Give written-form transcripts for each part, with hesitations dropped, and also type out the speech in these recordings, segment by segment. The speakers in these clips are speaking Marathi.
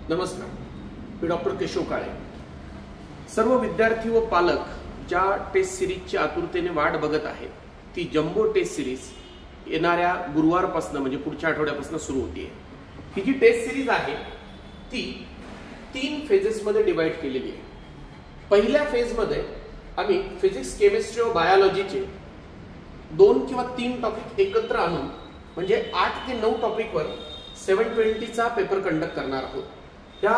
नमस्कार, मी डॉक्टर केशव काळे. सर्व विद्यार्थी व पालक ज्या टेस्ट सिरीजची आतुरतेने वाट बघत आहेत ती जम्बो टेस्ट सिरीज येणाऱ्या गुरुवारपासून म्हणजे पुढच्या आठवड्यापासून सुरू होतीये. ही जी टेस्ट सिरीज आहे ती 3 फेजेसमध्ये डिवाइड केलेली आहे. पहिल्या फेजमध्ये आम्ही फिजिक्स, केमिस्ट्री व बायोलॉजीचे 2 किंवा 3 टॉपिक एकत्र आणून म्हणजे 8 ते 9 टॉपिकवर 720चा पेपर कंडक्ट करणार आहोत. या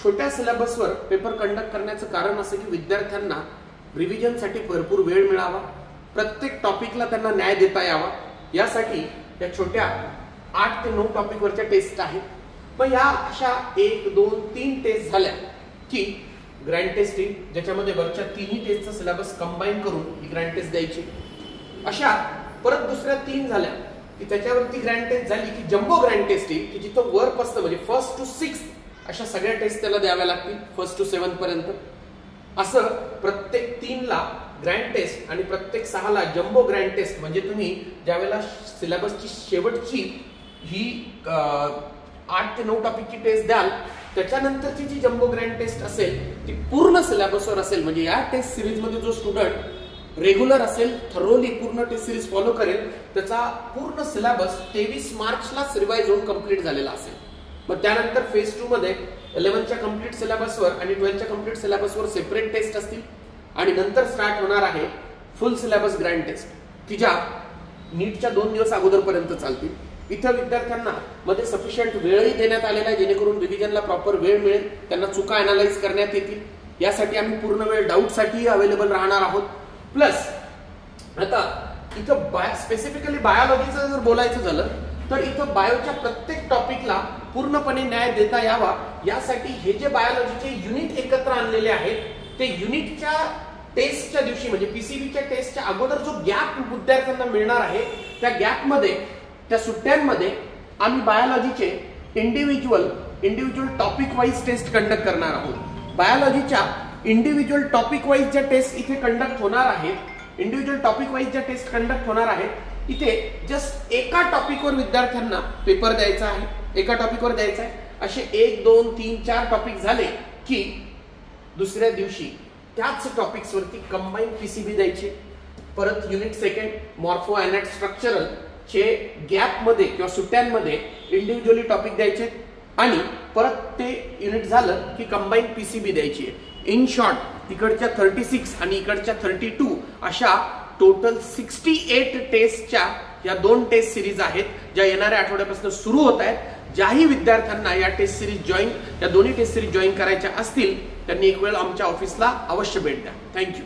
छोट्या सिलेबसवर पेपर कंडक्ट करण्याचं कारण असं की विद्यार्थ्यांना रिव्हिजनसाठी भरपूर वेळ मिळावा, प्रत्येक टॉपिकला त्यांना न्याय देता यावा, यासाठी या छोट्या 8 ते 9 टॉपिकवरच्या टेस्ट आहेत. मग या अशा 1, 2, 3 टेस्ट झाल्या की ग्रँड टेस्ट येईल, ज्याच्यामध्ये वरच्या 3ही टेस्टचा सिलेबस कंबाईन करून ही ग्रँड टेस्ट द्यायची. अशा परत दुसऱ्या 3 झाल्या की त्याच्यावरती ग्रँड टेस्ट झाली की जम्बो ग्रँड टेस्ट येईल की जिथं वरपासून म्हणजे 1st to 6th अशा सगळ्या टेस्ट त्याला द्याव्या लागतील 1st to 7th पर्यंत. असं प्रत्येक 3ला ग्रँड टेस्ट आणि प्रत्येक 6ला जम्बो ग्रँड टेस्ट. म्हणजे तुम्ही ज्यावेळेला सिलेबसची शेवटची ही 8 ते 9 टॉपिकची टेस्ट द्याल त्याच्यानंतरची जी जम्बो ग्रँड टेस्ट असेल ती पूर्ण सिलेबसवर असेल. म्हणजे या टेस्ट सिरीज मध्ये जो स्टुडंट रेग्युलर असेल, थरोली पूर्ण टेस्ट सिरीज फॉलो करेल, त्याचा पूर्ण सिलेबस 23 मार्चलाच रिवाइज होऊन कंप्लीट झालेला असेल. मग त्यानंतर फेज 2 मध्ये 11च्या कंप्लीट सिलेबसवर आणि 12च्या कंप्लीट सिलेबसवर सेपरेट टेस्ट असतील आणि नंतर स्टार्ट होणार आहे फुल सिलेबस ग्रँड टेस्ट की ज्या नीटच्या 2 दिवस अगोदरपर्यंत चालतील. इथं विद्यार्थ्यांना मध्ये सफिशियंट वेळही देण्यात आलेला आहे जेणेकरून रिव्हिजनला प्रॉपर वेळ मिळेल, त्यांना चुका अनालाइज करण्यात येतील. यासाठी आम्ही पूर्ण वेळ डाऊटसाठी अवेलेबल राहणार आहोत. प्लस आता इथं स्पेसिफिकली बायोलॉजीचं जर बोलायचं झालं तर इथं बायोच्या प्रत्येक टॉपिकला पूर्णपणे न्याय देता यावा यासाठी हे जे बायोलॉजीचे युनिट एकत्र आणलेले आहेत ते युनिटच्या टेस्टच्या दिवशी म्हणजे पीसीबीच्या टेस्टच्या अगोदर जो गॅप विद्यार्थ्यांना मिळणार आहे त्या गॅपमध्ये त्या सुट्ट्यांमध्ये आम्ही बायोलॉजीचे individual topic wise test conduct करणार आहोत. बायोलॉजीच्या इंडिव्हिज्युअल टॉपिक वाईज ज्या टेस्ट इथे कंडक्ट होणार आहेत, इंडिव्हिज्युअल टॉपिक वाईज ज्या टेस्ट कंडक्ट होणार आहेत इथे जस्ट एका टॉपिकवर विद्यार्थ्यांना पेपर द्यायचा आहे, एका टॉपिकवर द्यायचा आहे. असे 1, 2, 3, 4 टॉपिक झाले की दुसऱ्या दिवशी त्याच टॉपिक्स वरती कंबाईन पीसीबी द्यायचे. परत युनिट सेकंड मॉर्फो अॅनाट स्ट्रक्चरल चे गॅप मध्ये किंवा सुट्ट्यांमध्ये इंडिव्हिज्युअली टॉपिक द्यायचे आणि परत ते युनिट झालं की कंबाईन पीसीबी द्यायची आहे. इन शॉर्ट तिकडच्या 36 आणि इकडच्या 32 अशा टोटल 68 टेस्टच्या या 2 टेस्ट सिरीज आहेत ज्या येणाऱ्या आठवड्यापासून सुरू होत आहेत. ज्याही विद्यार्थ्यांना या टेस्ट सिरीज या दोन्ही टेस्ट सिरीज जॉईन करायच्या असतील त्यांनी एक वेळ आमच्या ऑफिसला अवश्य भेट द्या. थँक्यू.